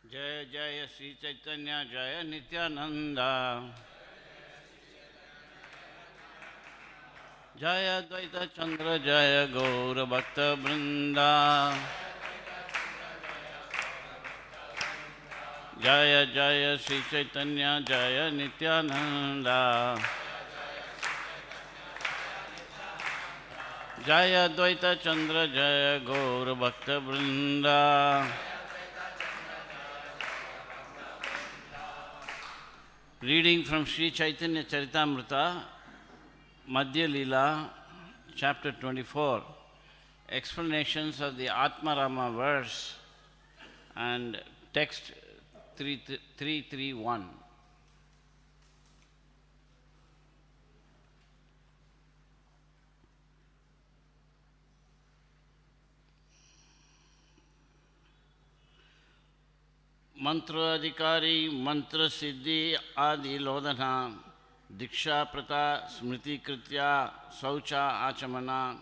Jaya Jaya Sri Chaitanya Jaya Nityananda Jaya Dvaita Chandra Jaya Gaura Bhakta Vrinda Jaya Jaya Sri Chaitanya Jaya Nityananda Jaya Dvaita Chandra Jaya Gaura Bhakta Vrinda. Reading from Sri Chaitanya Charitamrita, Madhya Lila, chapter 24, explanations of the Atma Rama verse and text 331. Mantra Adhikari, Mantra Siddhi Adi Lodhana, Diksha Prata Smriti Kritya, Saucha Achamana.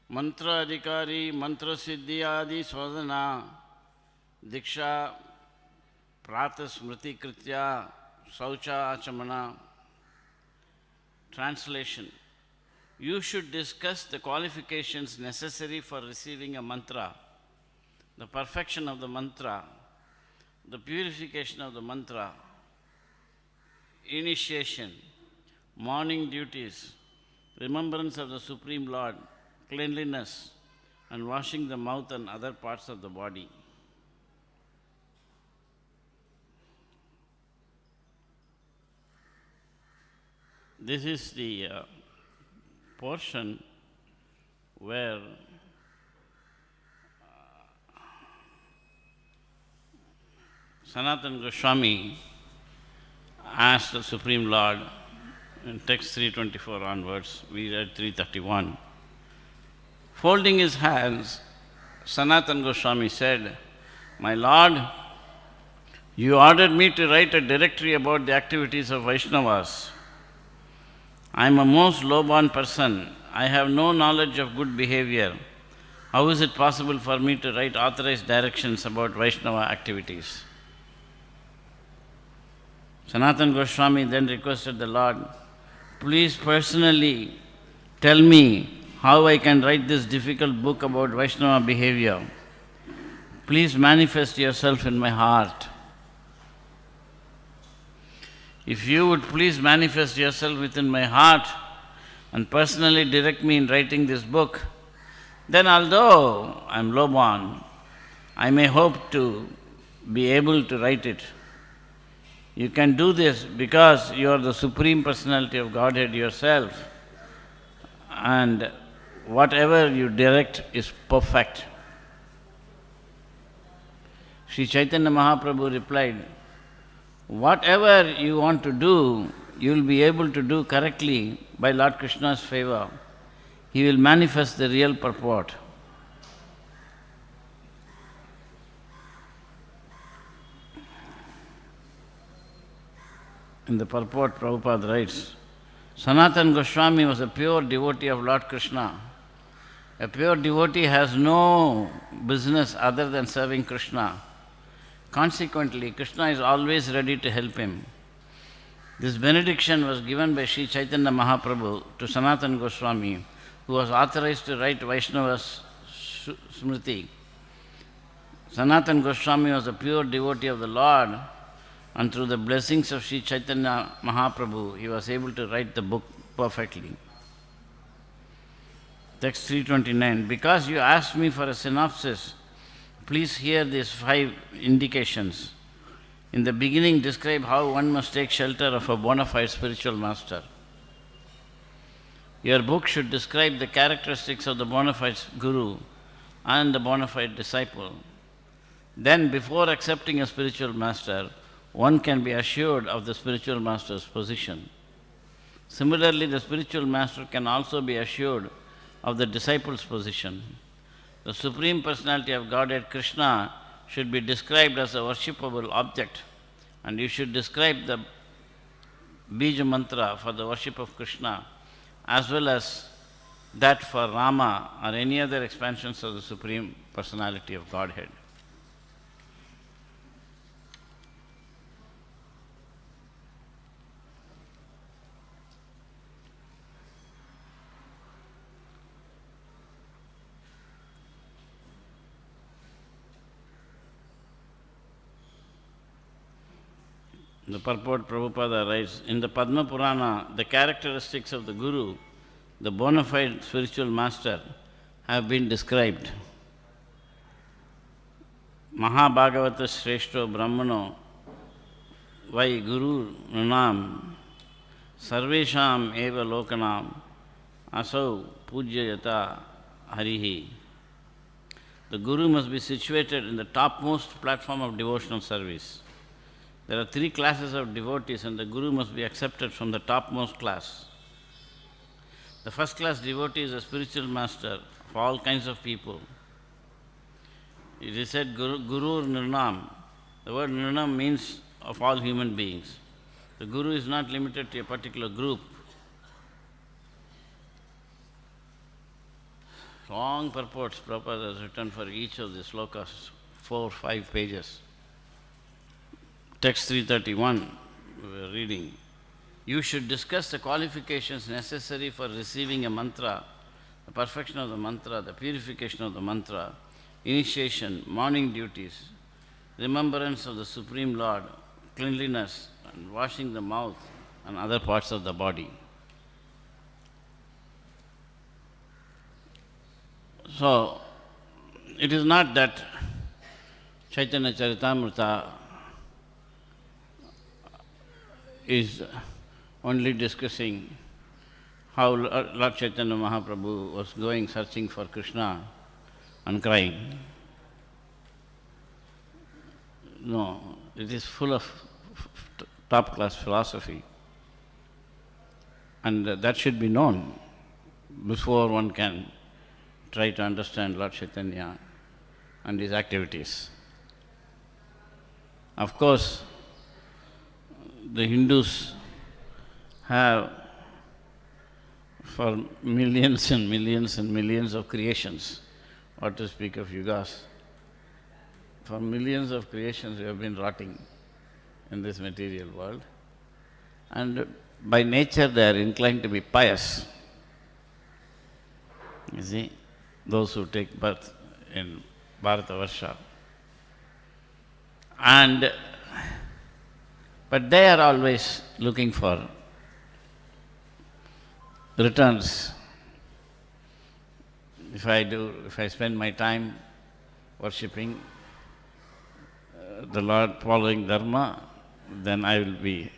Mantra Adhikari, Mantra Siddhi Adi Sodhana, Diksha Prata Smriti Kritya, Saucha Achamana. Translation. You should discuss the qualifications necessary for receiving a mantra, the perfection of the mantra, the purification of the mantra, initiation, morning duties, remembrance of the Supreme Lord, cleanliness, and washing the mouth and other parts of the body. This is the portion where Sanatana Goswami asked the Supreme Lord, in text 324 onwards, we read 331. Folding his hands, Sanatana Goswami said, "My Lord, you ordered me to write a directory about the activities of Vaishnavas. I am a most low-born person. I have no knowledge of good behavior. How is it possible for me to write authorized directions about Vaishnava activities?" Sanatana Goswami then requested the Lord, "Please personally tell me how I can write this difficult book about Vaishnava behavior. Please manifest yourself in my heart. If you would please manifest yourself within my heart and personally direct me in writing this book, then although I am low-born, I may hope to be able to write it. You can do this because you are the Supreme Personality of Godhead yourself, and whatever you direct is perfect." Sri Chaitanya Mahaprabhu replied, "Whatever you want to do, you will be able to do correctly by Lord Krishna's favor. He will manifest the real purport." In the purport, Prabhupada writes, Sanatana Goswami was a pure devotee of Lord Krishna. A pure devotee has no business other than serving Krishna. Consequently, Krishna is always ready to help him. This benediction was given by Sri Chaitanya Mahaprabhu to Sanatana Goswami, who was authorized to write Vaishnava's Smriti. Sanatana Goswami was a pure devotee of the Lord, and through the blessings of Sri Chaitanya Mahaprabhu, he was able to write the book perfectly. Text 329. Because you asked me for a synopsis, please hear these 5 indications. In the beginning, describe how one must take shelter of a bona fide spiritual master. Your book should describe the characteristics of the bona fide guru and the bona fide disciple. Then, before accepting a spiritual master, one can be assured of the spiritual master's position. Similarly, the spiritual master can also be assured of the disciple's position. The Supreme Personality of Godhead, Krishna, should be described as a worshipable object, and you should describe the Bija mantra for the worship of Krishna, as well as that for Rama or any other expansions of the Supreme Personality of Godhead. The purport Prabhupada writes, in the Padma Purana, the characteristics of the Guru, the bona fide spiritual master, have been described. Mahabhagavata Shreshto Brahmano Vai Guru Nunam Sarvesham Eva Lokanam Asau Pujyayata Harihi. The Guru must be situated in the topmost platform of devotional service. There are three classes of devotees and the Guru must be accepted from the topmost class. The first class devotee is a spiritual master for all kinds of people. It is said Guru Nirnam. The word Nirnam means of all human beings. The Guru is not limited to a particular group. Long purports Prabhupada has written for each of the slokas, 4 or 5 pages. Text 331, we were reading. You should discuss the qualifications necessary for receiving a mantra, the perfection of the mantra, the purification of the mantra, initiation, morning duties, remembrance of the Supreme Lord, cleanliness, and washing the mouth and other parts of the body. So, it is not that Chaitanya Charitamrita is only discussing how Lord Chaitanya Mahaprabhu was going searching for Krishna and crying. No, it is full of top-class philosophy. And that should be known before one can try to understand Lord Chaitanya and his activities. Of course, the Hindus have for millions and millions and millions of creations, what to speak of yugas, for millions of creations we have been rotting in this material world, and by nature they are inclined to be pious. You see, those who take birth in Bharatavarsha. But they are always looking for returns. If I spend my time worshipping the Lord, following Dharma, then I will be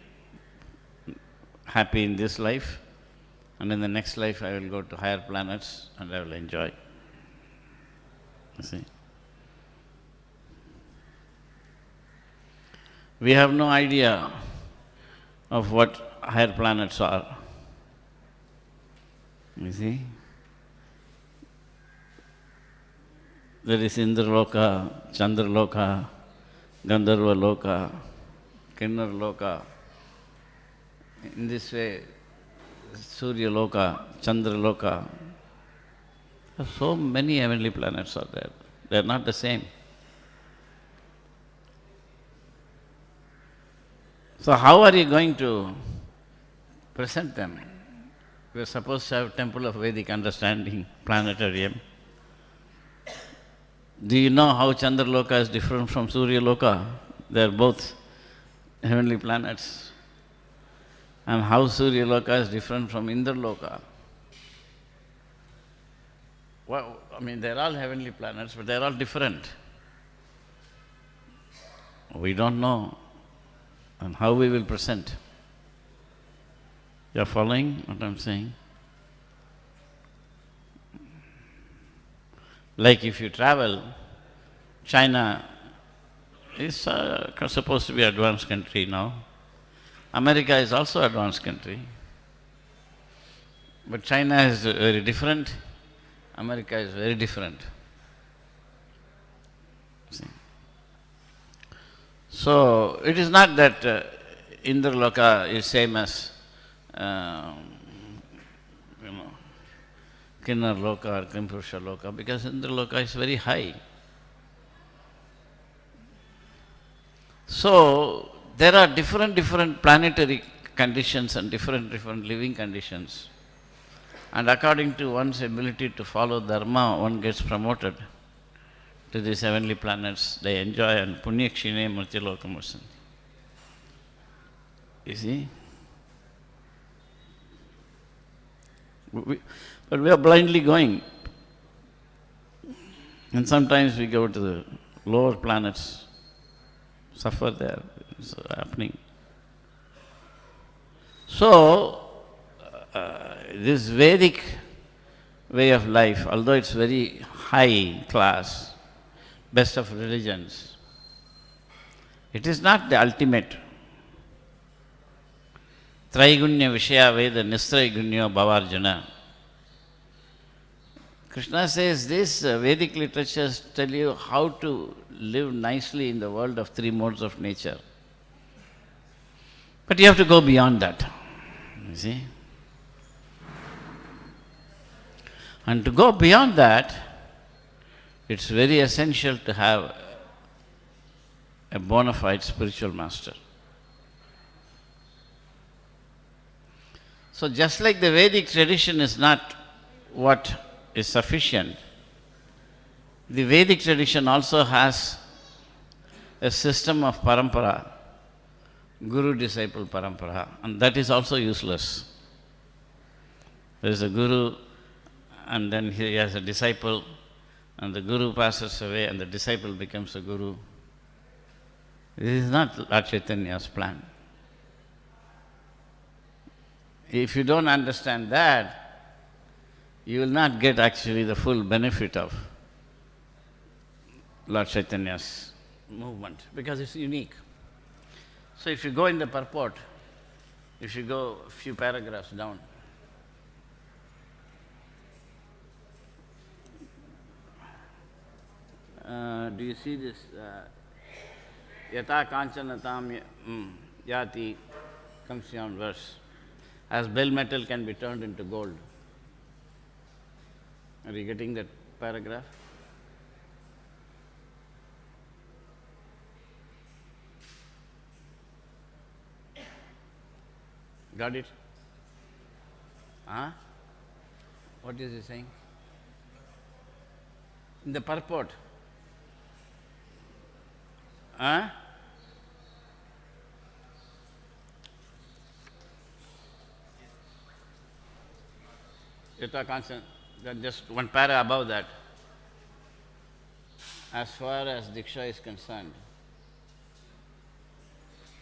happy in this life, and in the next life I will go to higher planets and I will enjoy. You see? We have no idea of what higher planets are. You see? There is Indraloka, Chandraloka, Gandharva Loka, Kinnar Loka. In this way, Surya Loka, Chandra Loka. So many heavenly planets are there. They are not the same. So how are you going to present them? We are supposed to have Temple of Vedic Understanding, planetarium. Do you know how Chandraloka is different from Surya Loka? They are both heavenly planets. And how Surya Loka is different from Indra Loka? Well, they are all heavenly planets, but they are all different. We don't know. And how we will present. You are following what I am saying? Like if you travel, China is supposed to be an advanced country now. America is also an advanced country. But China is very different. America is very different. See? So, it is not that Indra Loka is same as Kinnar Loka or Kimpurusha Loka, because Indra Loka is very high. So, there are different planetary conditions and different living conditions. And according to one's ability to follow Dharma, one gets promoted to these heavenly planets. They enjoy and Punyakshine Murtilokamusanti. You see? But we are blindly going. And sometimes we go to the lower planets, suffer there. It's happening. So, this Vedic way of life, although it's very high class, best of religions, it is not the ultimate. Traigunya Vishaya Veda Nistraigunya Bhavarjana. Krishna says this Vedic literatures tell you how to live nicely in the world of three modes of nature. But you have to go beyond that. You see? And to go beyond that, it's very essential to have a bona fide spiritual master. So just like the Vedic tradition is not what is sufficient, the Vedic tradition also has a system of parampara, guru-disciple parampara, and that is also useless. There is a guru, and then he has a disciple, and the guru passes away, and the disciple becomes a guru. This is not Lord Chaitanya's plan. If you don't understand that, you will not get actually the full benefit of Lord Chaitanya's movement, because it's unique. So if you go in the purport, if you go a few paragraphs down, do you see this? Yata kanchanatam yati comes down verse. As bell metal can be turned into gold. Are you getting that paragraph? Got it? Huh? What is he saying? In the purport. Huh? Yata constant, then just one para above that. As far as Diksha is concerned.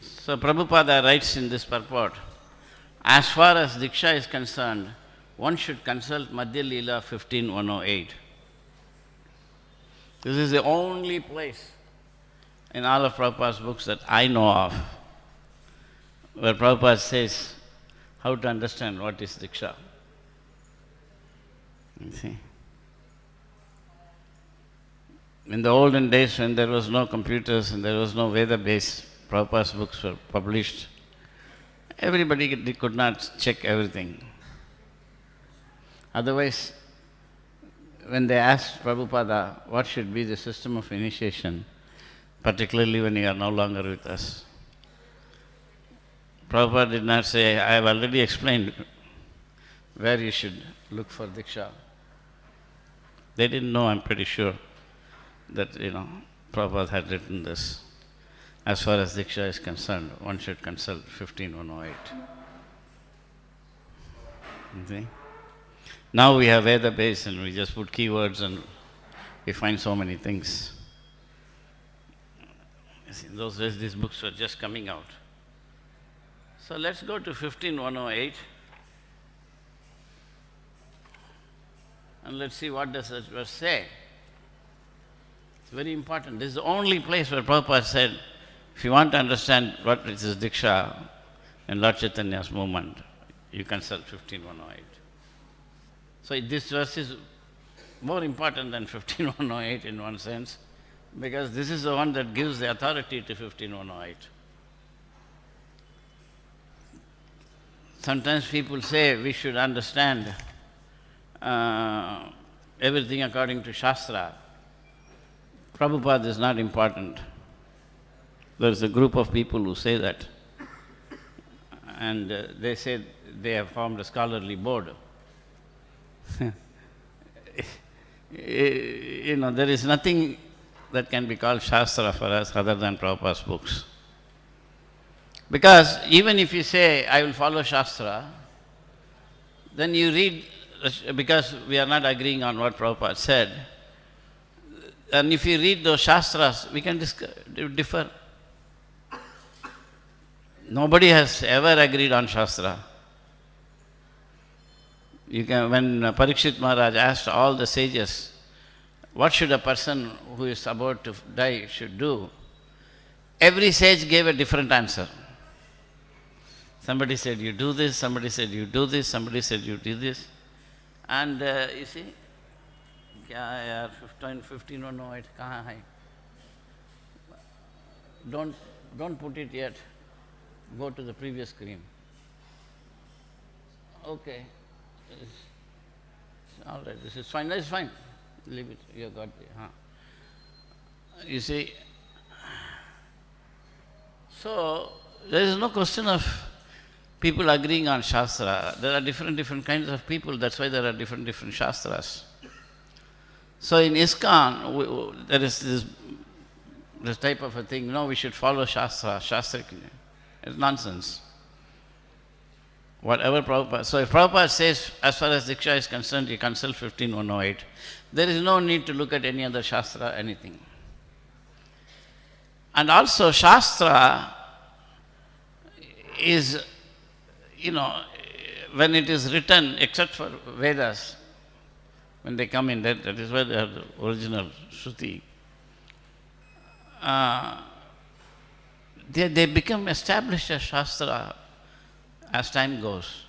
So Prabhupada writes in this purport, as far as Diksha is concerned, one should consult Madhya Lila 15:108. This is the only place in all of Prabhupada's books that I know of where Prabhupada says how to understand what is Diksha. You see? In the olden days when there was no computers and there was no Veda-based, Prabhupada's books were published, everybody could not check everything. Otherwise, when they asked Prabhupada what should be the system of initiation, particularly when you are no longer with us, Prabhupada did not say, I have already explained where you should look for Diksha. They didn't know, I'm pretty sure, that, Prabhupada had written this. As far as Diksha is concerned, one should consult 15:108. Okay? Now we have Veda base and we just put keywords and we find so many things. In those days, these books were just coming out. So let's go to 15:108. And let's see what does that verse say. It's very important. This is the only place where Prabhupada said, if you want to understand what is this Diksha and Lord Chaitanya's movement, you consult 15:108. So this verse is more important than 15:108 in one sense, because this is the one that gives the authority to 15:108. Sometimes people say we should understand everything according to Shastra. Prabhupada is not important. There is a group of people who say that. And they say they have formed a scholarly board. There is nothing that can be called Shastra for us other than Prabhupada's books. Because even if you say, I will follow Shastra, then you read, because we are not agreeing on what Prabhupada said, and if you read those Shastras, we can differ. Nobody has ever agreed on Shastra. When Parikshit Maharaj asked all the sages, what should a person who is about to die should do? Every sage gave a different answer. Somebody said, you do this, somebody said, you do this, somebody said, you do this. And you see, kya yaar, 15:08, kahan hai? Don't put it yet. Go to the previous screen. Okay. All right, this is fine. That's fine. Leave it. You got it. You see, so there is no question of people agreeing on Shastra. There are different kinds of people. That's why there are different Shastras. So in ISKCON, there is this type of a thing. No, we should follow Shastra. Shastra is nonsense. Whatever Prabhupada... So if Prabhupada says, as far as Diksha is concerned, you consult 15:108, there is no need to look at any other Shastra, anything. And also Shastra is, when it is written, except for Vedas, when they come in, that is where they have the original Shruti, they become established as Shastra as time goes.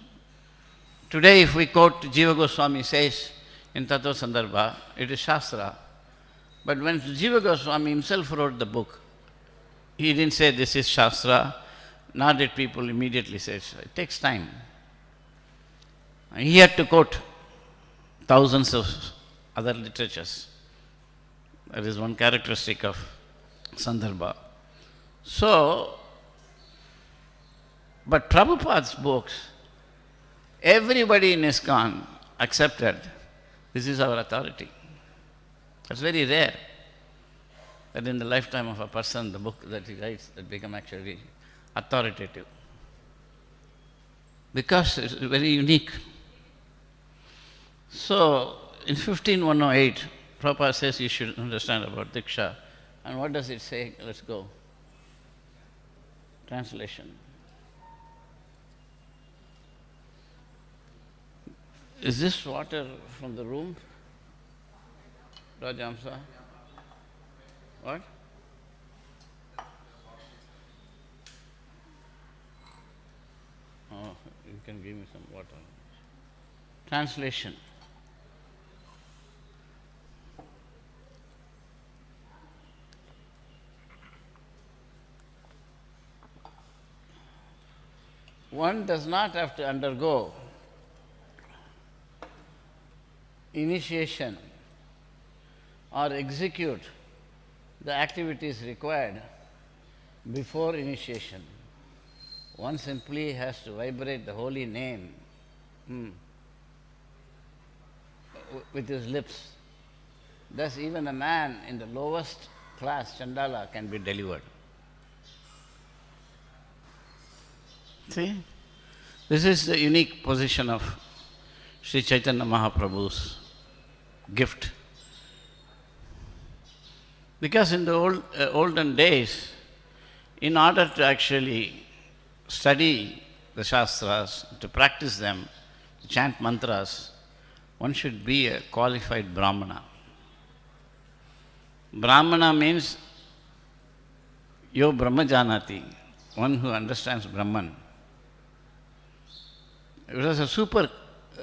Today, if we quote Jiva Goswami says in Tattva Sandarbha, it is Shastra. But when Jiva Goswami himself wrote the book, he didn't say this is Shastra, nor did people immediately say so. It takes time. He had to quote thousands of other literatures. That is one characteristic of Sandarbha. So, but Prabhupada's books, everybody in ISKCON accepted, this is our authority. It's very rare that in the lifetime of a person, the book that he writes, that become actually authoritative. Because it's very unique. So, in 15:108, Prabhupada says you should understand about Diksha. And what does it say? Let's go. Translation. Is this water from the room? Rajamsa? What? Oh, you can give me some water. Translation. One does not have to undergo initiation or execute the activities required before initiation. One simply has to vibrate the holy name with his lips. Thus even a man in the lowest class, Chandala, can be delivered. See? This is the unique position of Sri Chaitanya Mahaprabhu's gift. Because in the olden days, in order to actually study the Shastras, to practice them, to chant mantras, one should be a qualified Brahmana. Brahmana means yo Brahma Janati, one who understands Brahman. It was a super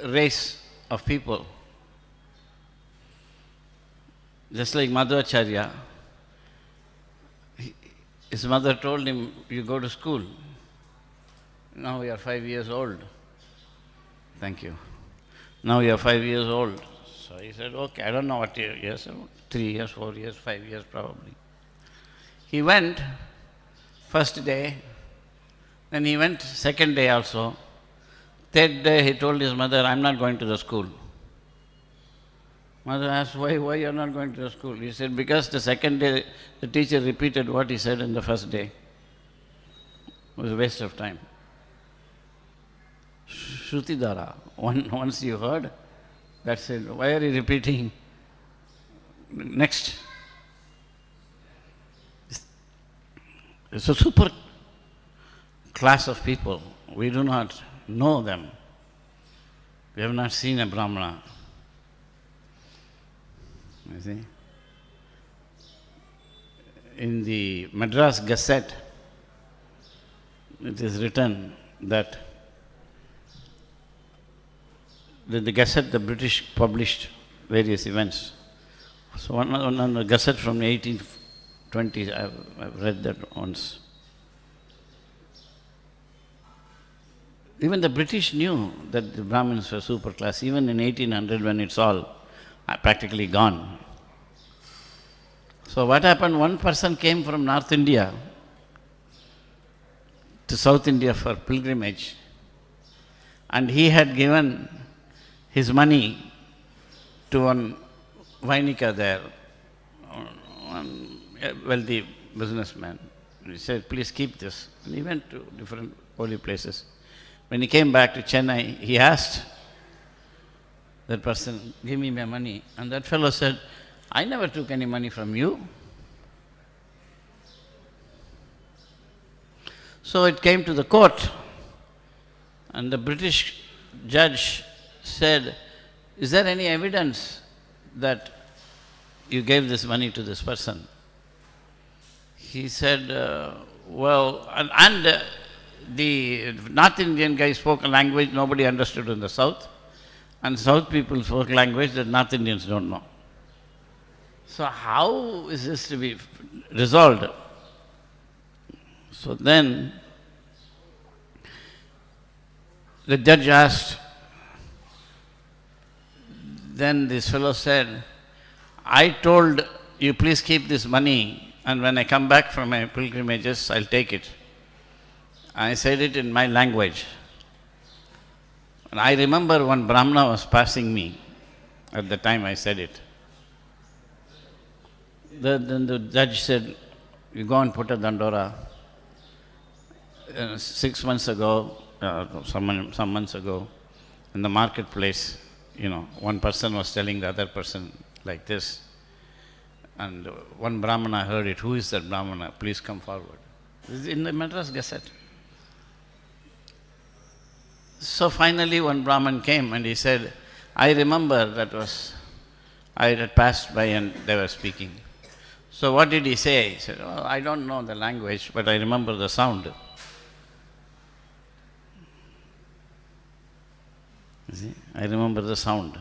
race of people. Just like Madhvacharya, his mother told him, you go to school. Now you are 5 years old. Thank you. Now you are 5 years old. So he said, okay, I don't know what years, 3 years, 4 years, 5 years probably. He went first day, then he went second day also. Third day he told his mother, I'm not going to the school. Mother asked, why you are not going to the school? He said, because the second day the teacher repeated what he said in the first day. It was a waste of time. Shrutidara, once you heard, that's it. Why are you repeating? Next. It's a super class of people. We do not know them. We have not seen a Brahmana. You see? In the Madras Gazette, it is written that the Gazette, the British published various events. So one on the Gazette from the 1820s, I've read that once. Even the British knew that the Brahmins were super class, even in 1800 when it's all practically gone. So what happened, one person came from North India to South India for pilgrimage, and he had given his money to one Vainika there, one wealthy businessman. He said, please keep this. And he went to different holy places. When he came back to Chennai, he asked that person, give me my money. And that fellow said, I never took any money from you. So it came to the court, and the British judge said, is there any evidence that you gave this money to this person? He said, well, and the North Indian guy spoke a language nobody understood in the South, and South people spoke language that North Indians don't know. So how is this to be resolved? So then the judge asked, then this fellow said, I told you please keep this money, and when I come back from my pilgrimages, I'll take it. I said it in my language. And I remember one Brahmana was passing me at the time I said it. Then the judge said, you go and put a dandora. 6 months ago, some months ago, in the marketplace, one person was telling the other person like this. And one Brahmana heard it. Who is that Brahmana? Please come forward. This is in the Madras Gazette. So finally one Brahman came and he said, I remember I had passed by and they were speaking. So what did he say? He said, oh, I don't know the language, but I remember the sound. You see? I remember the sound.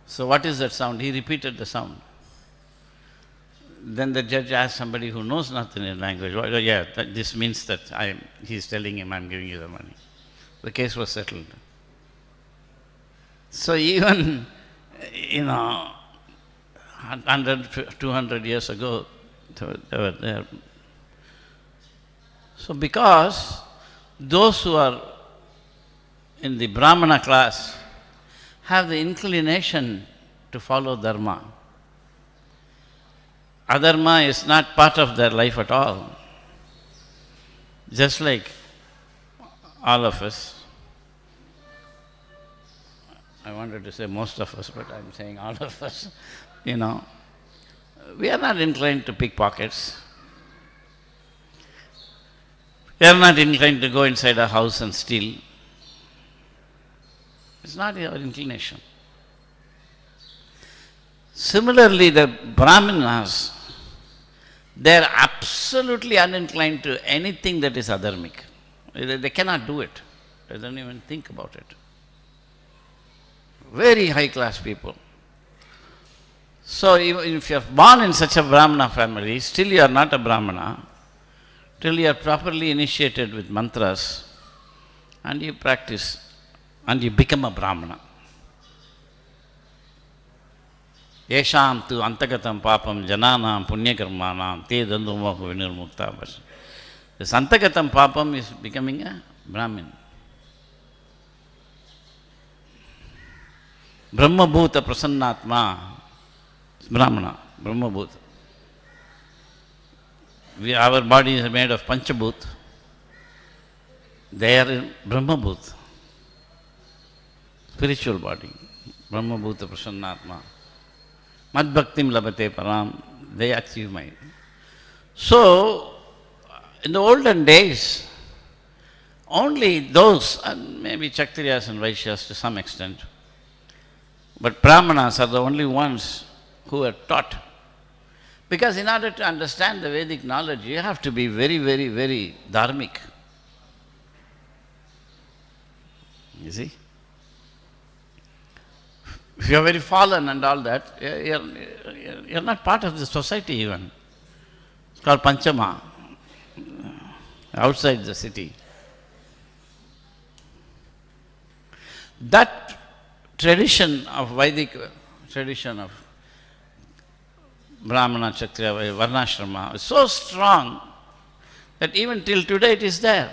So what is that sound? He repeated the sound. Then the judge asked somebody who knows nothing in language, well, yeah, this means that he's telling him, I'm giving you the money. The case was settled. So even, 100, 200 years ago, they were there. So because those who are in the Brahmana class have the inclination to follow dharma, adharma is not part of their life at all. Just like all of us, I wanted to say most of us, but I'm saying all of us, we are not inclined to pickpockets. We are not inclined to go inside a house and steal. It's not our inclination. Similarly, the Brahmanas, they are absolutely uninclined to anything that is adharmic. They cannot do it. They don't even think about it. Very high class people. So even if you are born in such a Brahmana family, still you are not a Brahmana, till you are properly initiated with mantras, and you practice, and you become a Brahmana. Yesham tu antagatam papam jananam punyakarmanam te dandumoha vinirmukta. This antagatam papam is becoming a Brahmin. Brahmabhuta prasannatma, Brahmana, Brahmabhuta. Our body is made of Panchabhut, They are in Brahmabhut, spiritual body. Brahmabhuta Prasannatma. Mad Bhaktim Labate Param. They achieve my. So, in the olden days, only those, and maybe Kshatriyas and Vaishyas to some extent, but Brahmanas are the only ones who are taught. Because in order to understand the Vedic knowledge, you have to be very, very, very dharmic. You see? If you are very fallen and all that, you're not part of the society even. It's called Panchama, outside the city. That tradition of Vedic tradition of Brahmana, Kshatriya, Varnashrama is so strong that even till today it is there.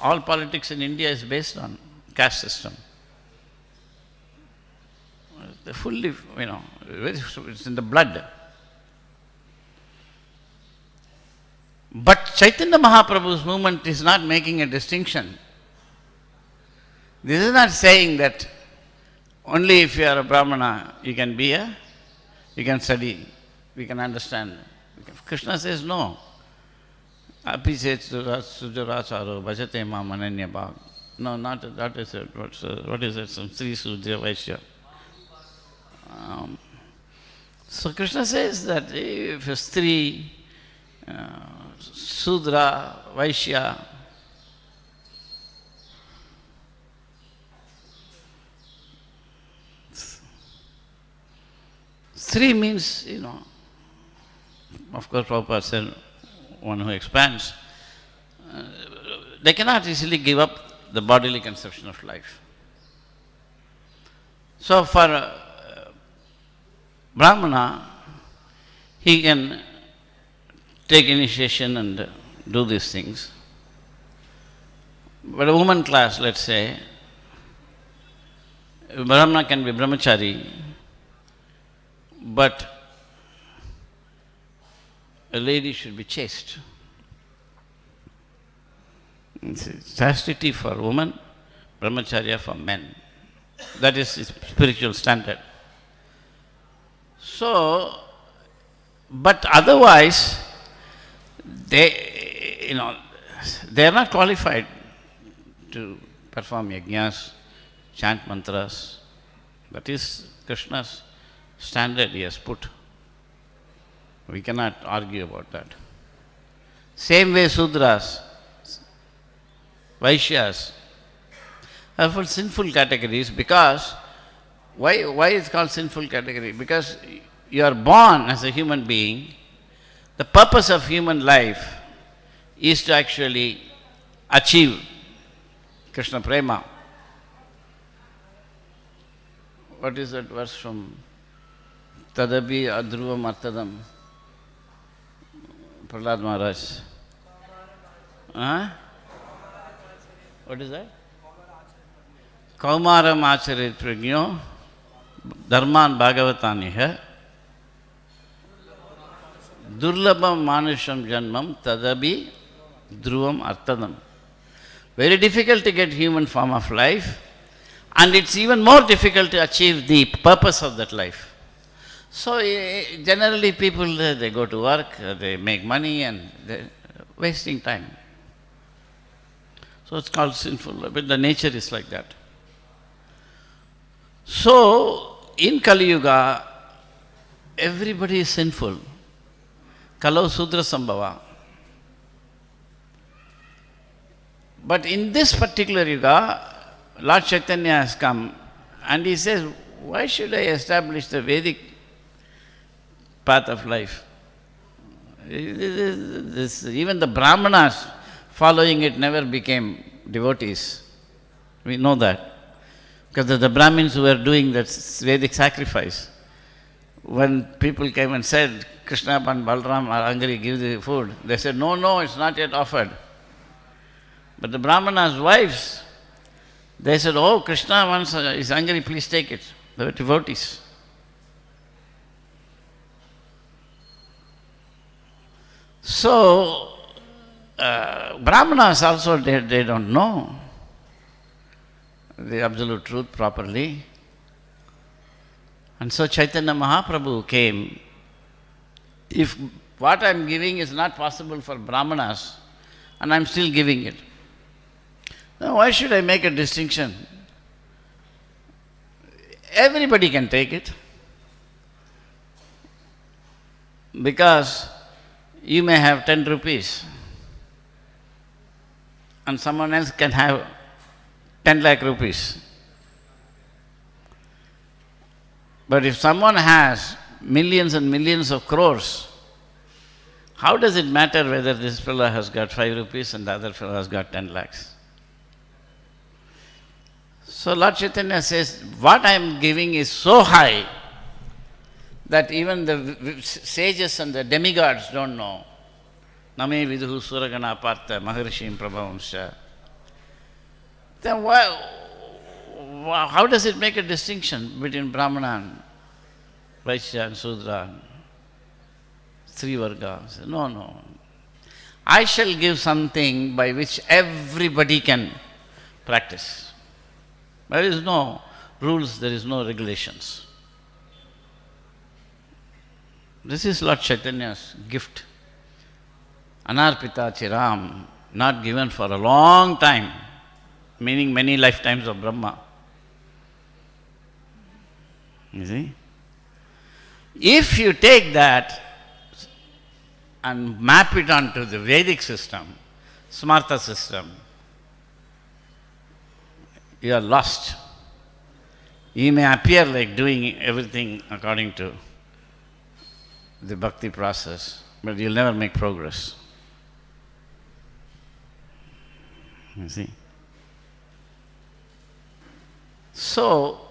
All politics in India is based on caste system. They're fully, it's in the blood. But Chaitanya Mahaprabhu's movement is not making a distinction. This is not saying that only if you are a Brahmana you can study, we can understand. Krishna says no. Api sujuracharo bhajate ma mananya bhag. No, not that is it. What is it? Some SriSriRadhaRasbihariTemple Vaishya. So Krishna says that if a Stri, Sudra, Vaishya, Stri means, of course Prabhupada said, one who expands, they cannot easily give up the bodily conception of life. So for Brahmana, he can take initiation and do these things. But a woman class, let's say, Brahmana can be brahmachari, but a lady should be chaste. Chastity for women, brahmacharya for men. That is the spiritual standard. So, but otherwise, they are not qualified to perform yajnas, chant mantras. That is Krishna's standard he has put. We cannot argue about that. Same way Sudras, Vaishyas are for sinful categories because why it's called sinful category? Because you are born as a human being. The purpose of human life is to actually achieve Krishna Prema. What is that verse from Tadabi Adruvam Artadam? Prahlad Maharaj. What is that? Kaumaram Acharit Prajno Dharman Bhagavataniha Durlabham Manusham Janmam Tadabi Dhruvam Artadam. Very difficult to get human form of life, and it's even more difficult to achieve the purpose of that life. So generally people, they go to work, they make money and they're wasting time. So it's called sinful, but the nature is like that. So in Kali Yuga, everybody is sinful. Kalau Sudra Sambhava. But in this particular Yuga, Lord Chaitanya has come and he says, why should I establish the Vedic path of life? Even the Brahmanas following it never became devotees. We know that. Because the Brahmins who were doing that Vedic sacrifice, when people came and said, Krishna and Balram are hungry, give the food, they said, no, it's not yet offered. But the Brahmanas' wives, they said, oh, Krishna is hungry, please take it. They were devotees. So, Brahmanas also, they don't know the absolute truth properly. And so Chaitanya Mahaprabhu came. If what I am giving is not possible for Brahmanas, and I am still giving it, now why should I make a distinction? Everybody can take it. Because you may have 10 rupees and someone else can have 10 lakh rupees. But if someone has millions and millions of crores, how does it matter whether this fellow has got 5 rupees and the other fellow has got 10 lakhs? So Lord Chaitanya says, what I am giving is so high that even the sages and the demigods don't know. Name viduhu suragana partha maharishim prabhavamsha. Then how does it make a distinction between Brahmana and Vaishya and Sudra, three vargas? No. I shall give something by which everybody can practice. There is no rules, there is no regulations. This is Lord Chaitanya's gift. Anarpita Chiram, not given for a long time, meaning many lifetimes of Brahma. You see? If you take that and map it onto the Vedic system, Smarta system, you are lost. You may appear like doing everything according to the bhakti process, but you'll never make progress. You see? So,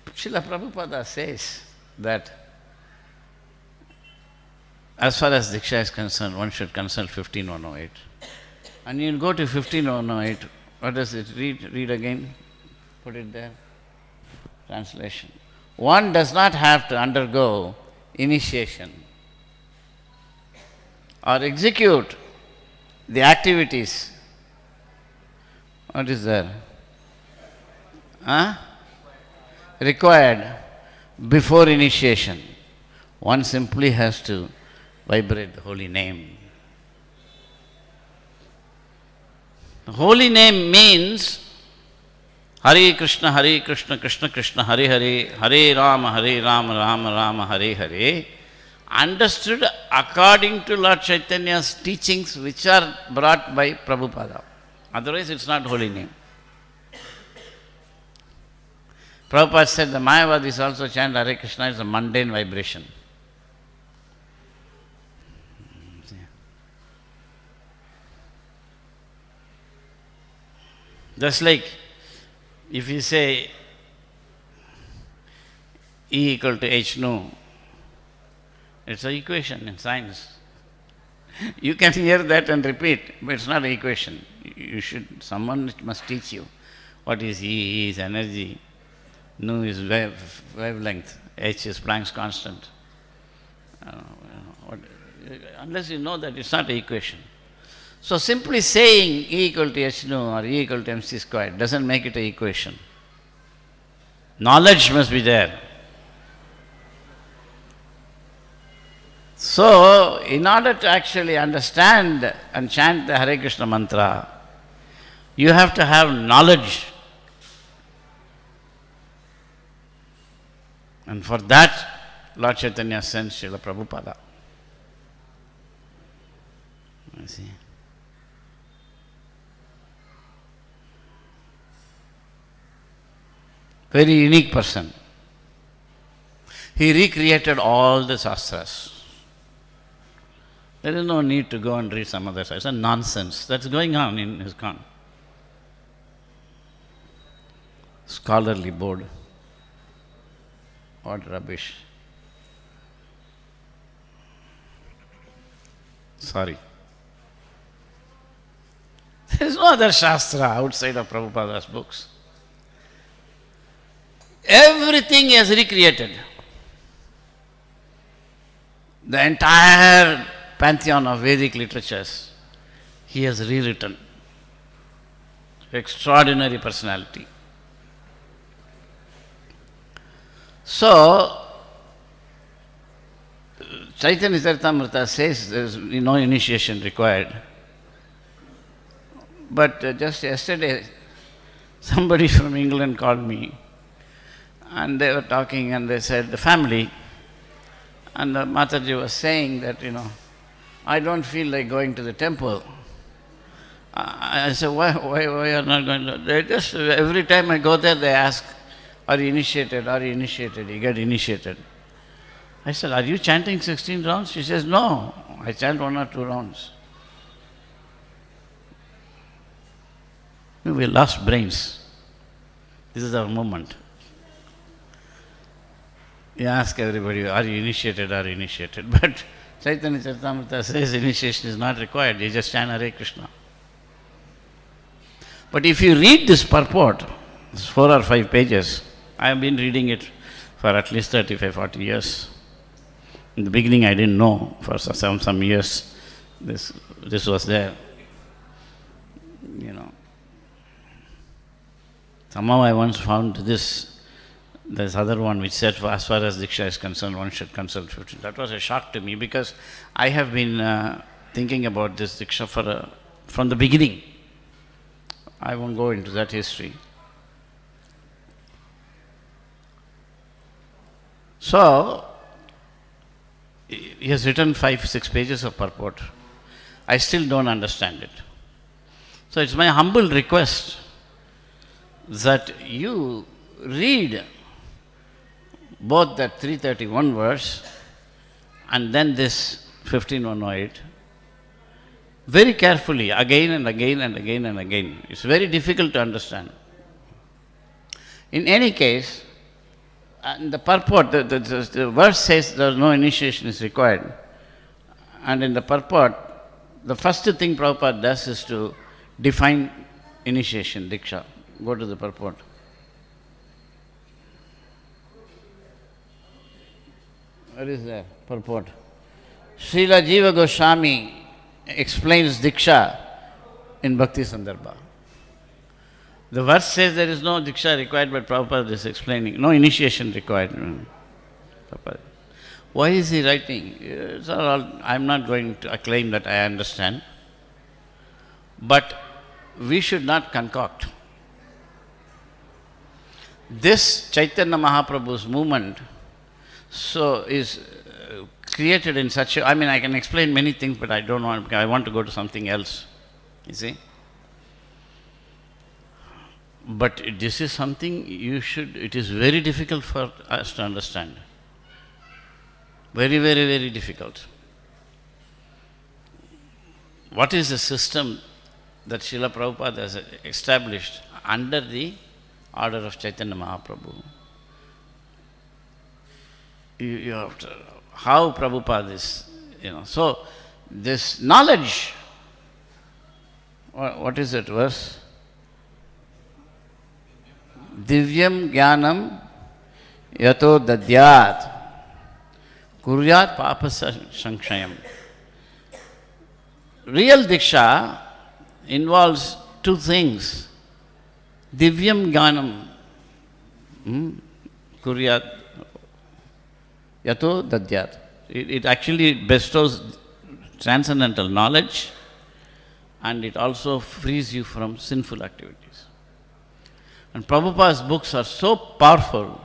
Srila Prabhupada says that as far as Diksha is concerned, one should consult 15108. And you go to 15108, what does it read? Read again. Put it there. Translation. One does not have to undergo initiation or execute the activities. What is there? Required before initiation. One simply has to vibrate the holy name. The holy name means Hare Krishna, Krishna Krishna, Hare Hare, Hare Rama, Rama Rama, Hare Hare, understood according to Lord Chaitanya's teachings which are brought by Prabhupada. Otherwise it's not holy name. Prabhupada said the Mayavadis also chant Hare Krishna is a mundane vibration. Just like if you say E equal to H nu, it's an equation in science. You can hear that and repeat, but it's not an equation. Someone must teach you what is E. E is energy, nu is wavelength, H is Planck's constant. Unless you know that, it's not an equation. So simply saying E equal to H nu or E equal to MC squared doesn't make it an equation. Knowledge must be there. So, in order to actually understand and chant the Hare Krishna mantra, you have to have knowledge. And for that, Lord Chaitanya sent Srila Prabhupada. You see. Very unique person. He recreated all the shastras. There is no need to go and read some other shastras. It's nonsense that's going on in ISKCON. Scholarly board. What rubbish. Sorry. There is no other shastra outside of Prabhupada's books. Everything he has recreated. The entire pantheon of Vedic literatures he has rewritten. Extraordinary personality. So, Chaitanya Charitamrita says there is no initiation required. But just yesterday, somebody from England called me and they were talking and they said, the family, and Mataji was saying that, I don't feel like going to the temple. I said, why are you not going to? They just, every time I go there, they ask, are you initiated? Are you initiated? You get initiated. I said, are you chanting 16 rounds? She says, no, I chant 1 or 2 rounds. We lost brains. This is our moment. You ask everybody, are you initiated? Are you initiated? But Chaitanya Charitamrita says initiation is not required. You just chant Hare Krishna. But if you read this purport, it's 4 or 5 pages. I have been reading it for at least 35, 40 years. In the beginning I didn't know. For some years this was there. Somehow I once found this other one which said, as far as Diksha is concerned, one should consult 15. That was a shock to me because I have been thinking about this Diksha from the beginning. I won't go into that history. So, he has written 5, 6 pages of purport. I still don't understand it. So it's my humble request that you read both that 331 verse and then this 15108 very carefully, again and again and again and again. It's very difficult to understand. In any case, the purport, the verse says there is no initiation is required. And in the purport, the first thing Prabhupada does is to define initiation, Diksha. Go to the purport. What is there? Purport. Srila Jiva Goswami explains Diksha in Bhakti Sandarbha. The verse says there is no Diksha required, but Prabhupada is explaining. No initiation required. Why is he writing? I am not going to claim that I understand. But we should not concoct. This Chaitanya Mahaprabhu's movement is created in such a... I can explain many things, but I don't want... I want to go to something else. You see? But this is something it is very difficult for us to understand. Very, very, very difficult. What is the system that Srila Prabhupada has established under the order of Chaitanya Mahaprabhu? You have to, how Prabhupada is, So, this knowledge, what is that verse? Divyam Jnanam Yato Dadyat Kuryat Papa Sankshayam. Real Diksha involves 2 things. Divyam Jnanam Kuryat Yato Dadyat. It actually bestows transcendental knowledge and it also frees you from sinful activities. And Prabhupada's books are so powerful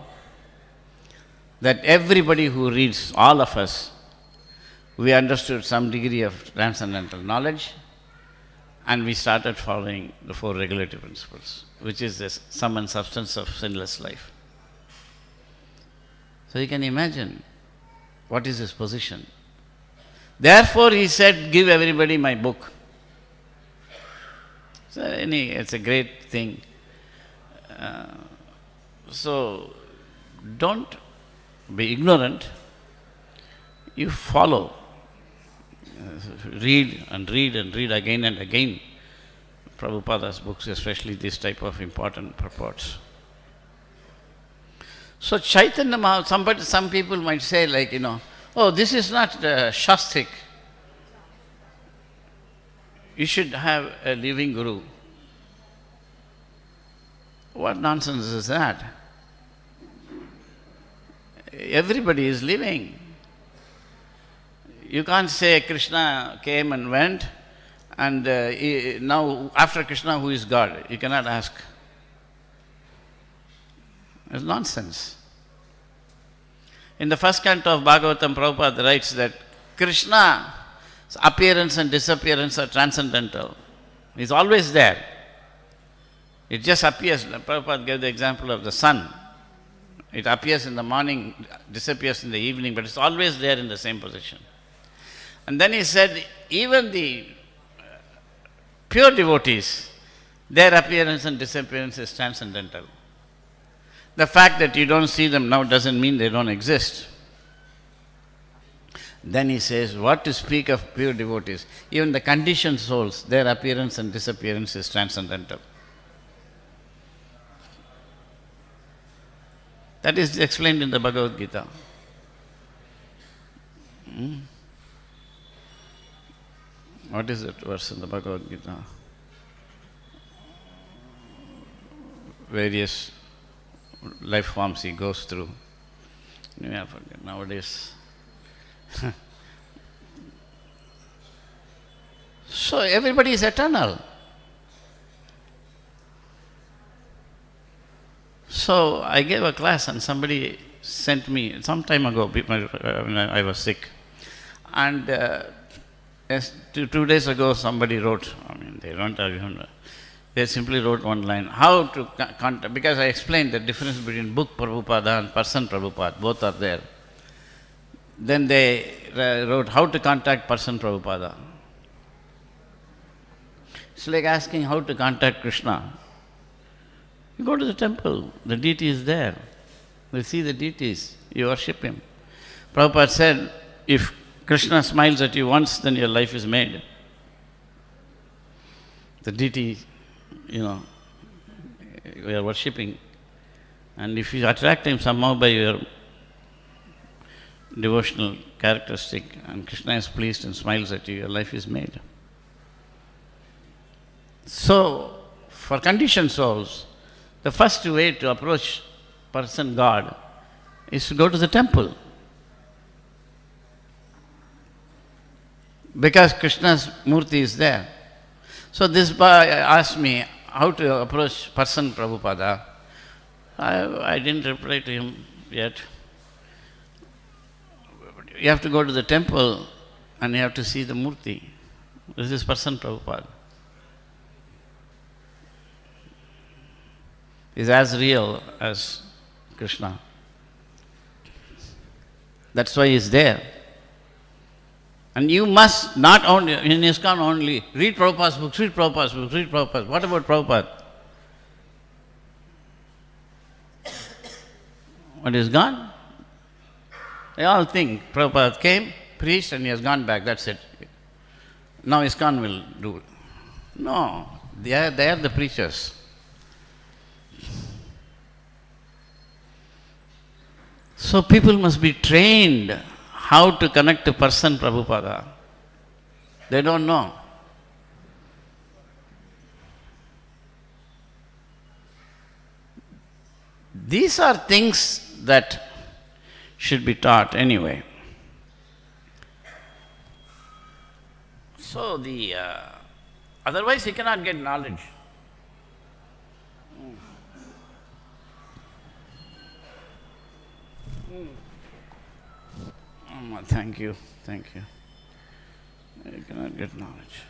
that everybody who reads, all of us, we understood some degree of transcendental knowledge and we started following the 4 regulative principles, which is the sum and substance of sinless life. So you can imagine what is his position. Therefore he said, give everybody my book. So it's a great thing. So don't be ignorant. You follow. Read and read and read again and again Prabhupada's books, especially this type of important purports. So Chaitanya Mahaprabhu, some people might say oh, this is not Shastrik. you should have a living guru. What nonsense is that? Everybody is living. You can't say Krishna came and went, and now after Krishna, who is God? You cannot ask. It's nonsense. In the first canto of Bhagavatam, Prabhupada writes that Krishna's appearance and disappearance are transcendental. He's always there. It just appears. Prabhupada gave the example of the sun. It appears in the morning, disappears in the evening, but it's always there in the same position. And then he said, even the pure devotees, their appearance and disappearance is transcendental. The fact that you don't see them now doesn't mean they don't exist. Then he says, what to speak of pure devotees? Even the conditioned souls, their appearance and disappearance is transcendental. That is explained in the Bhagavad-gita. What is that verse in the Bhagavad-gita? Various life forms he goes through. I forget nowadays. So everybody is eternal. So I gave a class and somebody sent me some time ago when I was sick. And 2 days ago somebody wrote, they simply wrote one line, how to contact, because I explained the difference between book Prabhupada and person Prabhupada, both are there. Then they wrote, how to contact person Prabhupada. It's like asking how to contact Krishna. You go to the temple, the deity is there. You see the deities, you worship him. Prabhupada said, if Krishna smiles at you once, then your life is made. The deity, you are worshipping. And if you attract him somehow by your devotional characteristic, and Krishna is pleased and smiles at you, your life is made. So, for conditioned souls, the first way to approach person God is to go to the temple. Because Krishna's murti is there. So this boy asked me how to approach person Prabhupada. I didn't reply to him yet. You have to go to the temple and you have to see the murti. This is person Prabhupada. Is as real as Krishna. That's why he's there. And you must not only, in ISKCON only, read Prabhupada's books, read Prabhupada's books, read Prabhupada's. What about Prabhupada? What is gone? They all think Prabhupada came, preached, and he has gone back. That's it. Now ISKCON will do it. No, they are the preachers. So people must be trained how to connect to person Prabhupada. They don't know. These are things that should be taught anyway. So otherwise you cannot get knowledge. Thank you. You cannot get knowledge.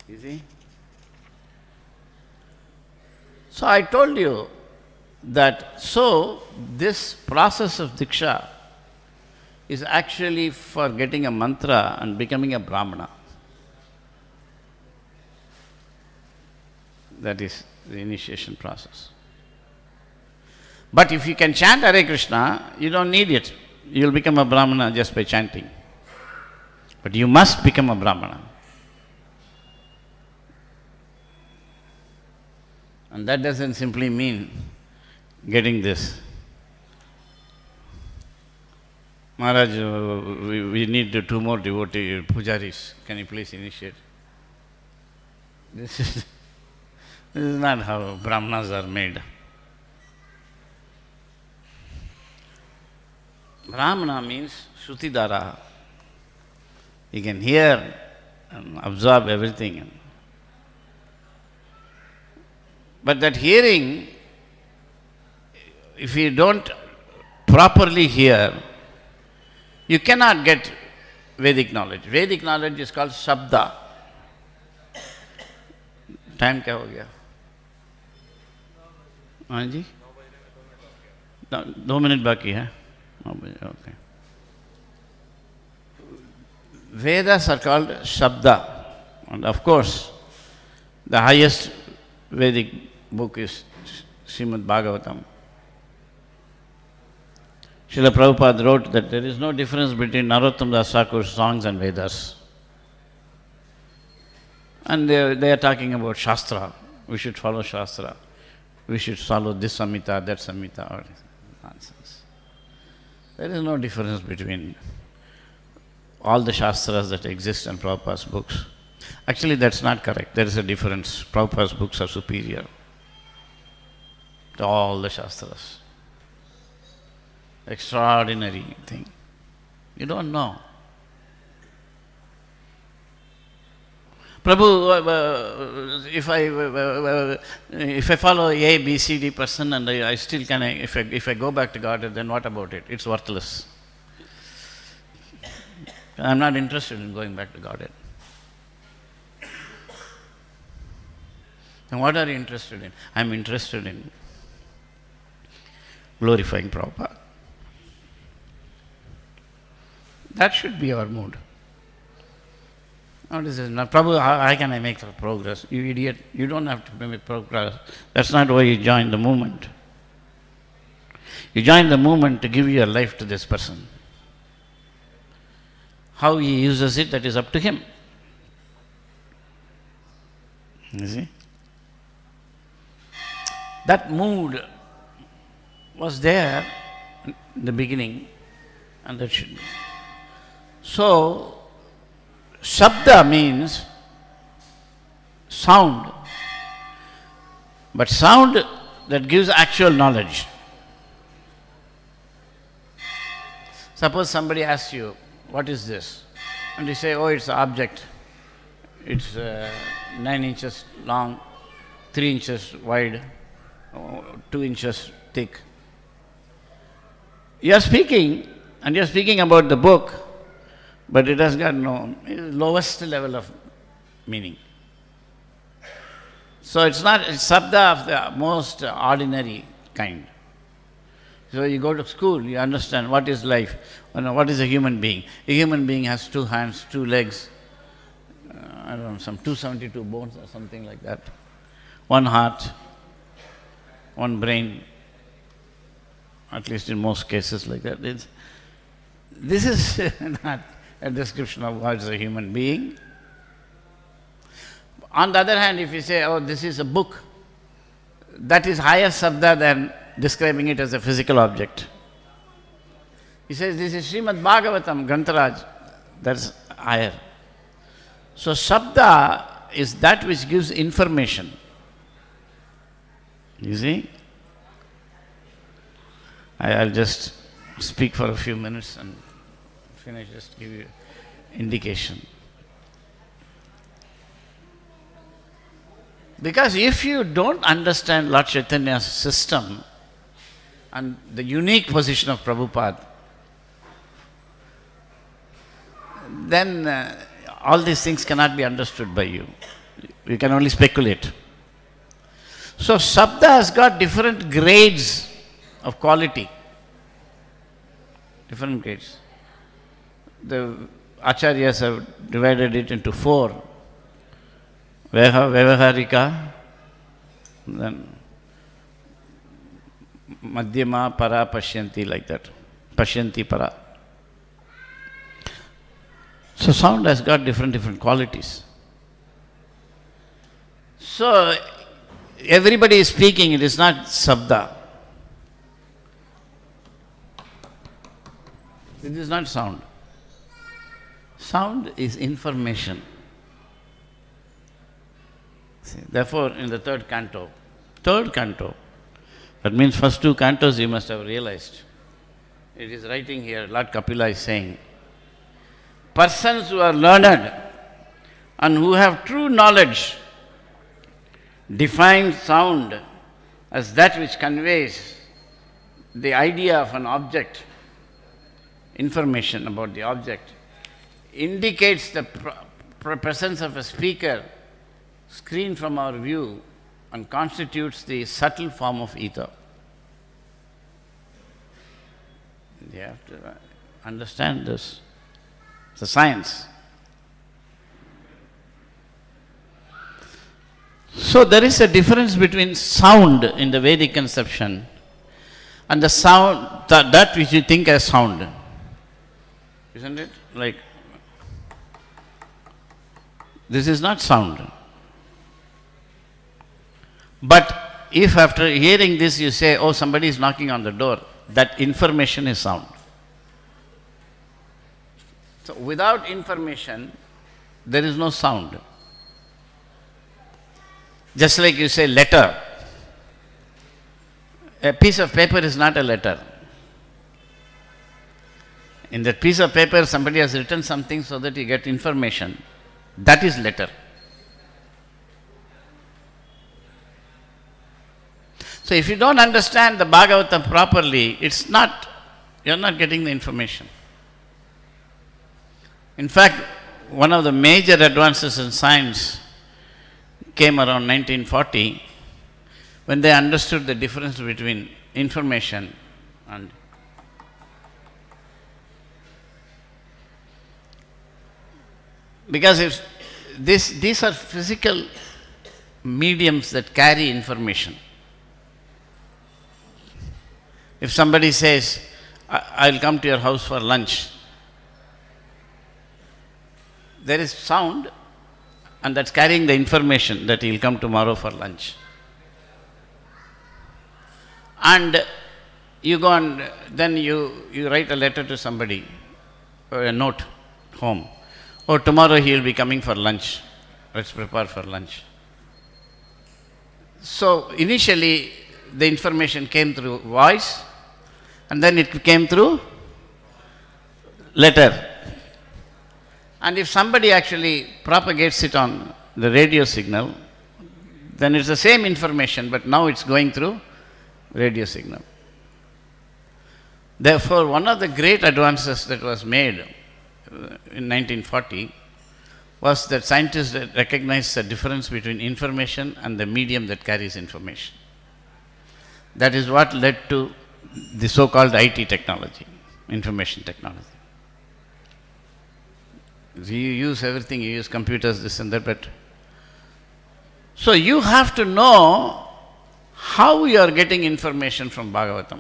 You see? So I told you that this process of Diksha is actually for getting a mantra and becoming a Brahmana. That is the initiation process. But if you can chant Hare Krishna, you don't need it. You will become a Brahmana just by chanting. But you must become a Brahmana. And that doesn't simply mean getting this. Maharaj, we need two more devotee pujaris. Can you please initiate? This is not how brahmanas are made. Brahmana means Shrutidara. He can hear and absorb everything. But that hearing, if you don't properly hear, you cannot get Vedic knowledge. Vedic knowledge is called Shabda. Time क्या हो गया? हाँ जी? 2 minutes बाकी है. Okay. Vedas are called Shabda. And of course, the highest Vedic book is Srimad Bhagavatam. Srila Prabhupada wrote that there is no difference between Narottam Das Thakur's songs and Vedas. And they are talking about Shastra. We should follow Shastra. We should follow this Samhita, that Samhita. Or nonsense. There is no difference between all the Shastras that exist in Prabhupada's books. Actually, that's not correct. There is a difference. Prabhupada's books are superior to all the Shastras. Extraordinary thing. You don't know. Prabhu, if I follow A, B, C, D person and I still can, if I go back to God, then what about it? It's worthless. I'm not interested in going back to Godhead. And what are you interested in? I'm interested in glorifying Prabhupada. That should be our mood. What is this? Now, Prabhu, how can I make progress? You idiot, you don't have to make progress. That's not why you join the movement. You join the movement to give your life to this person. How he uses it, that is up to him. You see? That mood was there in the beginning, and that should be. So, Shabda means sound, but sound that gives actual knowledge. Suppose somebody asks you, what is this? And you say, oh, it's an object. It's 9 inches long, 3 inches wide, 2 inches thick. You are speaking, and you are speaking about the book, but it has got no lowest level of meaning. So it's Sabda of the most ordinary kind. So you go to school, you understand what is life, what is a human being. A human being has 2 hands, 2 legs, I don't know, some 272 bones or something like that. 1 heart, 1 brain, at least in most cases like that. This is not a description of what is a human being. On the other hand, if you say, oh, this is a book, that is higher sabda than describing it as a physical object. He says, this is Srimad Bhagavatam, Grantaraj, that's higher. So sabda is that which gives information. You see? I'll just speak for a few minutes and finish, just give you indication. Because if you don't understand Lord Chaitanya's system and the unique position of Prabhupada, then all these things cannot be understood by you. You can only speculate. So Sabda has got different grades of quality. Different grades. The Acharyas have divided it into 4. Vyavaharika, then Madhyama, Para, Pashyanti, like that. Pashyanti, Para. So sound has got different qualities. So everybody is speaking, it is not sabda. It is not sound. Sound is information. See, therefore, in the third canto, that means first two cantos you must have realized. It is writing here, Lord Kapila is saying, persons who are learned and who have true knowledge define sound as that which conveys the idea of an object, information about the object, indicates the presence of a speaker screened from our view and constitutes the subtle form of ether. You have to understand this. It's a science. So there is a difference between sound in the Vedic conception and the sound, that which you think as sound. Isn't it? Like, this is not sound. But if after hearing this you say, oh, somebody is knocking on the door, that information is sound. So without information, there is no sound. Just like you say letter. A piece of paper is not a letter. In that piece of paper, somebody has written something so that you get information. That is letter. So if you don't understand the Bhagavatam properly, you're not getting the information. In fact, one of the major advances in science came around 1940 when they understood the difference between information and because if these are physical mediums that carry information. If somebody says, I'll come to your house for lunch, there is sound and that's carrying the information that he'll come tomorrow for lunch. And you go and then you write a letter to somebody, or a note home. Oh, tomorrow he will be coming for lunch. Let's prepare for lunch. So initially the information came through voice and then it came through letter. And if somebody actually propagates it on the radio signal, then it's the same information, but now it's going through radio signal. Therefore, one of the great advances that was made in 1940 was that scientists recognized the difference between information and the medium that carries information. That is what led to the so-called IT technology, information technology. You use everything, you use computers, this and that, but so you have to know how you are getting information from Bhagavatam.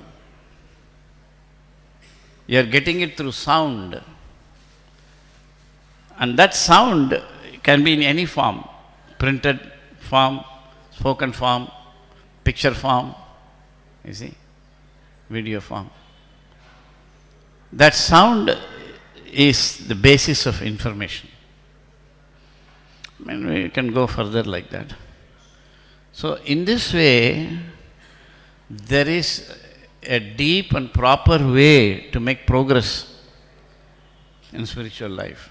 You are getting it through sound. And that sound can be in any form, printed form, spoken form, picture form, you see, video form. That sound is the basis of information. I mean, we can go further like that. So in this way, there is a deep and proper way to make progress in spiritual life.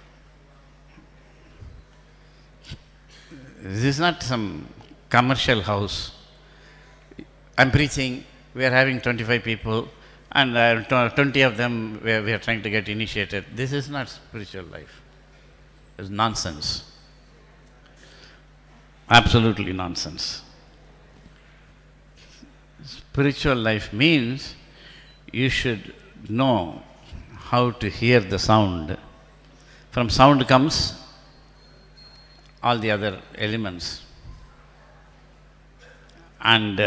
This is not some commercial house. I'm preaching, we are having 25 people, and 20 of them we are trying to get initiated. This is not spiritual life. It's nonsense. Absolutely nonsense. Spiritual life means you should know how to hear the sound. From sound comes all the other elements. And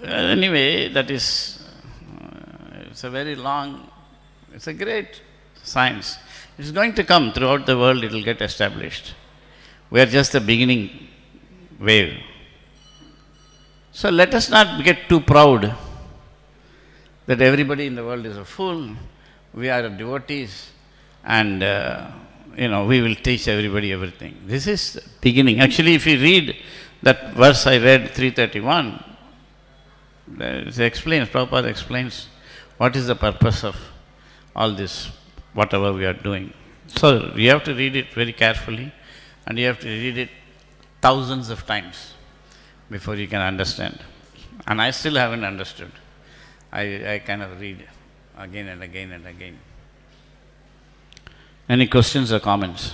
anyway, that is, it's a very long, it's a great science. It's going to come throughout the world, it will get established. We are just the beginning wave. So let us not get too proud that everybody in the world is a fool. we are devotees and we will teach everybody everything. This is beginning. Actually, if you read that verse I read, 331, it explains, Prabhupada explains what is the purpose of all this, whatever we are doing. So you have to read it very carefully, and you have to read it thousands of times before you can understand. And I still haven't understood. I kind of read again and again and again. Any questions or comments?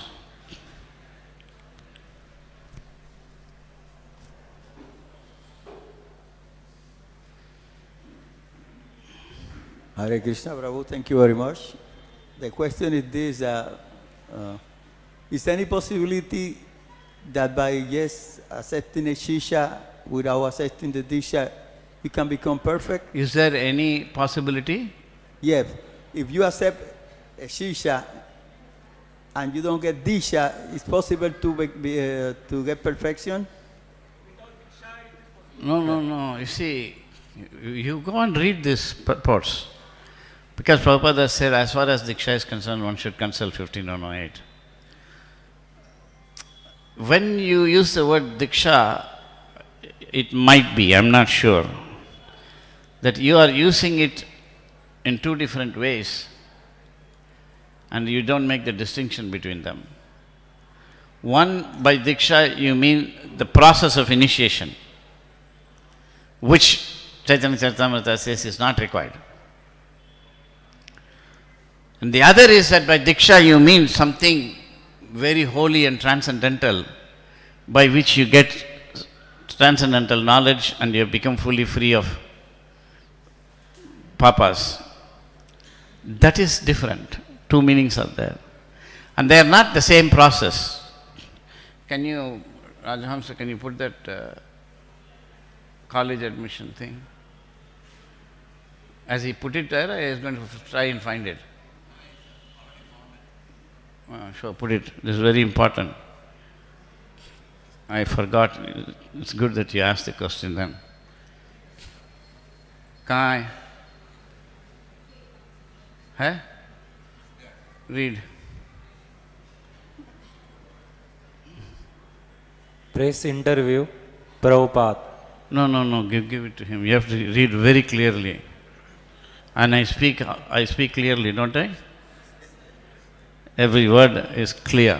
Hare Krishna, Prabhu, thank you very much. The question is this, is there any possibility that by accepting a shisha without accepting the disha, we can become perfect? Is there any possibility? Yes. If you accept a shisha and you don't get disha, it's possible to get perfection? No. You see, you go and read these purports. Because Prabhupada said, as far as Diksha is concerned, one should consult 15108. When you use the word Diksha, it might be, I'm not sure, that you are using it in two different ways and you don't make the distinction between them. One, by Diksha, you mean the process of initiation, which Chaitanya Charitamrita says is not required. And the other is that by Diksha you mean something very holy and transcendental by which you get transcendental knowledge and you become fully free of papas. That is different. Two meanings are there. And they are not the same process. Can you, Rajahamsa, can you put that college admission thing? As he put it there, I was going to try and find it. Sure, put it. This is very important. I forgot. It's good that you asked the question then. Kai. Huh? Read. Press interview, Prabhupada. No. Give it to him. You have to read very clearly. And I speak clearly, don't I? Every word is clear.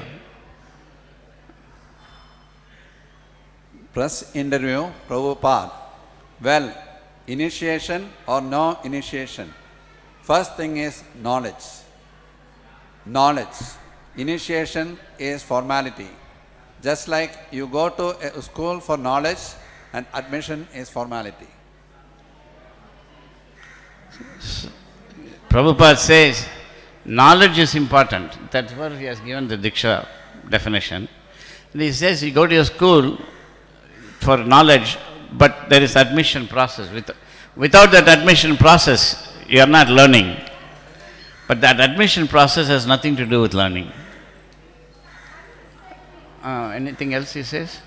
Press interview, Prabhupada. Well, initiation or no initiation? First thing is knowledge. Knowledge. Initiation is formality. Just like you go to a school for knowledge and admission is formality. Prabhupada says, knowledge is important. That's where he has given the Diksha definition. And he says, you go to your school for knowledge, but there is admission process. Without that admission process, you are not learning. But that admission process has nothing to do with learning. Anything else he says?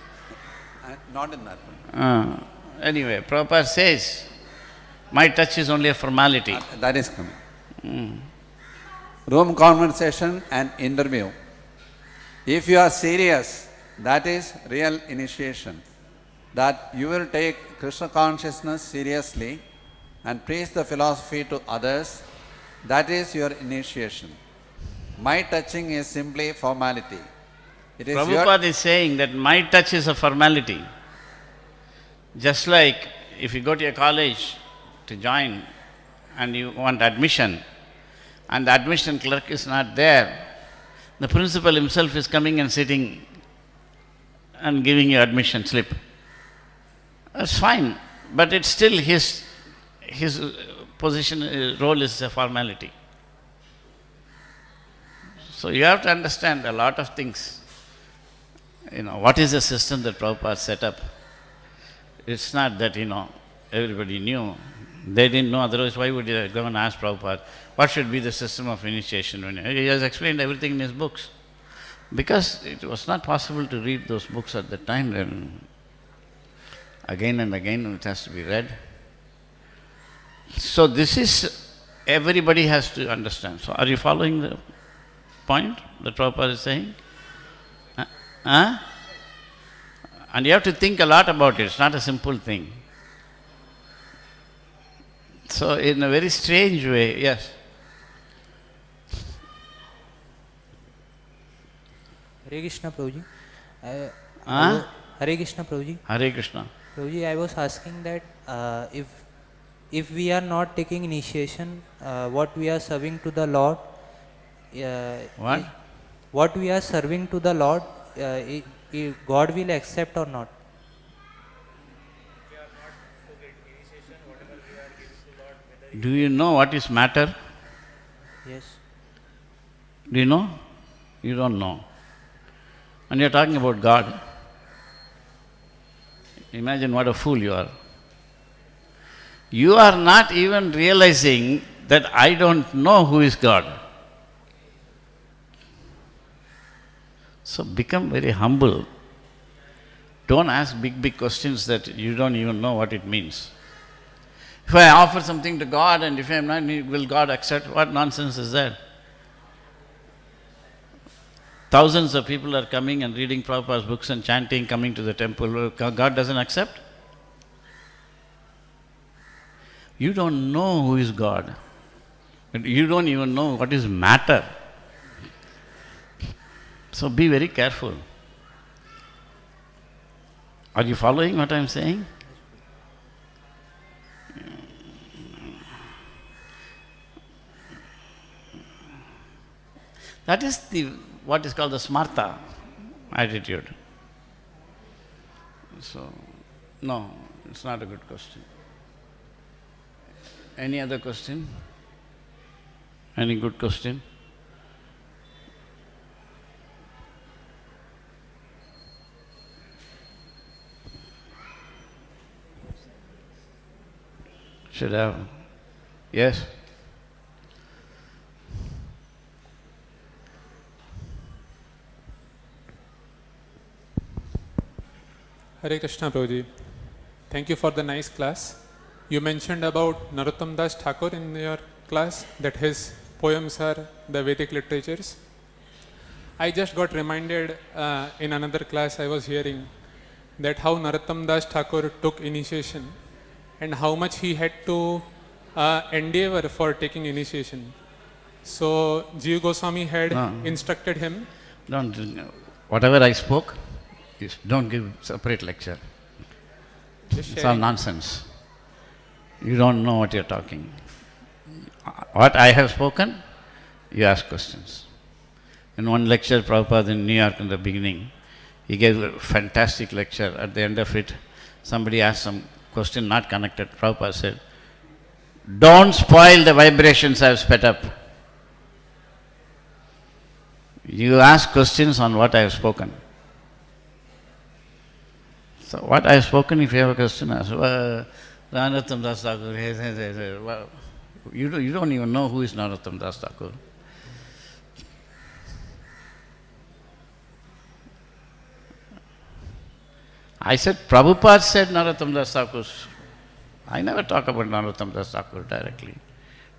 Not in that one. Anyway, Prabhupada says, my touch is only a formality. That is coming. Room conversation and interview. If you are serious, that is real initiation. That you will take Krishna consciousness seriously and preach the philosophy to others, that is your initiation. My touching is simply formality. It is Prabhupada is saying that my touch is a formality. Just like if you go to a college to join and you want admission and the admission clerk is not there, the principal himself is coming and sitting and giving you admission slip. That's fine, but it's still his position, role is a formality. So you have to understand a lot of things. What is the system that Prabhupada set up? It's not that, everybody knew. They didn't know, otherwise why would you go and ask Prabhupada, what should be the system of initiation? He has explained everything in his books. Because it was not possible to read those books at the time, then again and again it has to be read. So this is everybody has to understand. So are you following the point that Prabhupada is saying? Huh? And you have to think a lot about it. It's not a simple thing. So in a very strange way, yes. Hare Krishna, Prabhuji. Huh? Hare Krishna, Prabhuji. Hare Krishna. Prabhuji, I was asking that if we are not taking initiation, what we are serving to the Lord, What? what we are serving to the Lord, God will accept or not? Do you know what is matter? Yes. Do you know? You don't know. And you're talking about God. Imagine what a fool you are. You are not even realizing that I don't know who is God. So become very humble. Don't ask big questions that you don't even know what it means. If I offer something to God and if I am not, will God accept? What nonsense is that? Thousands of people are coming and reading Prabhupada's books and chanting, coming to the temple. God doesn't accept? You don't know who is God. You don't even know what is matter. So be very careful. Are you following what I am saying? That is what is called the smarta attitude. So, no, it's not a good question. Any other question? Any good question? Should have? Yes? Hare Krishna, Prabhuji. Thank you for the nice class. You mentioned about Narottam Das Thakur in your class, that his poems are the Vedic literatures. I just got reminded in another class I was hearing that how Narottam Das Thakur took initiation and how much he had to endeavor for taking initiation. So Jiva Goswami had instructed him. Whatever I spoke, don't give separate lecture. It's all nonsense. You don't know what you're talking. What I have spoken, you ask questions. In one lecture, Prabhupada in New York in the beginning, he gave a fantastic lecture. At the end of it, somebody asked some question not connected. Prabhupada said, "Don't spoil the vibrations I have sped up. You ask questions on what I have spoken." So what I have spoken, if you have a question, ask. Narottam Das Thakur, you don't even know who is Narottam Das Thakur. I said, Prabhupada said Narottam Das Thakur. I never talk about Narottam Das Thakur directly.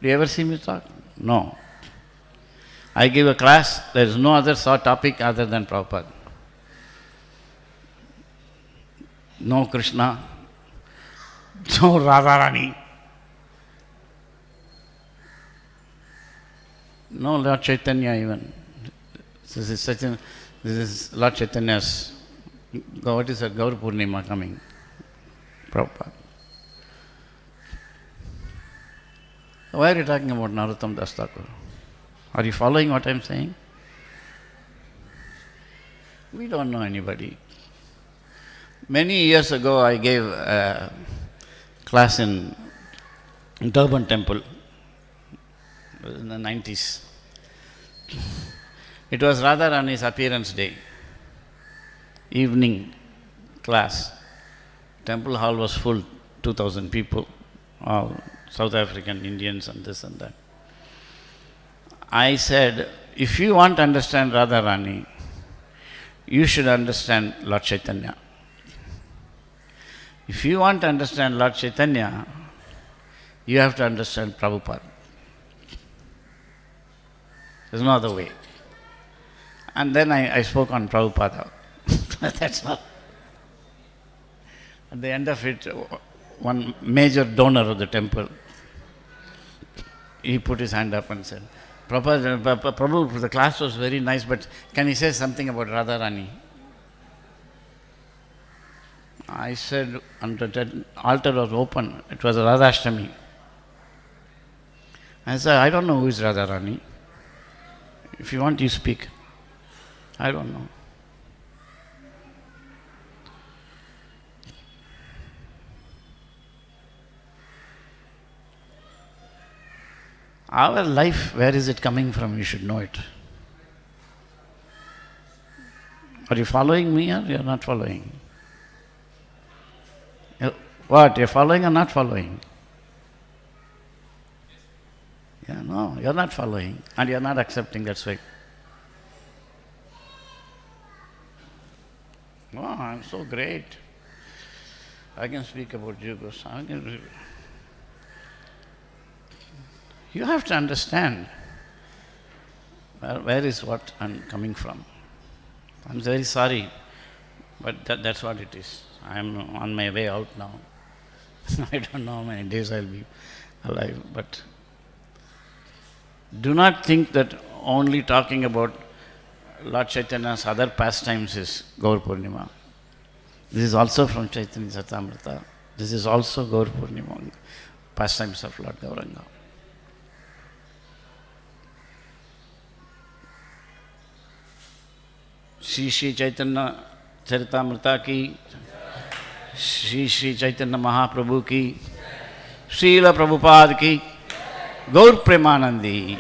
Do you ever see me talk? No. I give a class, there is no other topic other than Prabhupada. No Krishna, no Radharani, no Lord Chaitanya even. This is Lord Chaitanya's, what is that, Gaur Purnima coming, Prabhupada. Why are you talking about Narottam Das Thakur? Are you following what I am saying? We don't know anybody. Many years ago, I gave a class in Durban Temple. It was in the 90s. It was Radharani's appearance day. Evening class. Temple hall was full, 2,000 people, all South African Indians and this and that. I said, if you want to understand Radharani, you should understand Lord Chaitanya. If you want to understand Lord Chaitanya, you have to understand Prabhupada. There's no other way. And then I spoke on Prabhupada. That's all. At the end of it, one major donor of the temple, he put his hand up and said, Prabhu, the class was very nice, but can you say something about Radharani? I said, and the altar was open, it was Radhashtami. I said, I don't know who is Radharani. If you want, you speak. I don't know. Our life, where is it coming from? You should know it. Are you following me or you are not following? What? You're following or not following? Yeah, no, you're not following and you're not accepting, that's why. Oh, I'm so great. I can speak about Juhu. You have to understand where is what I'm coming from. I'm very sorry, but that's what it is. I'm on my way out now. I don't know how many days I'll be alive, but do not think that only talking about Lord Chaitanya's other pastimes is Gaur Purnima. This is also from Chaitanya Charitamrita. This is also Gaur Purnima, pastimes of Lord Gauranga. Shri Shri Chaitanya Charitamrita ki, Shri Shri Chaitanya Mahaprabhu ki, Srila Prabhupada ki, Gaur Premanandi.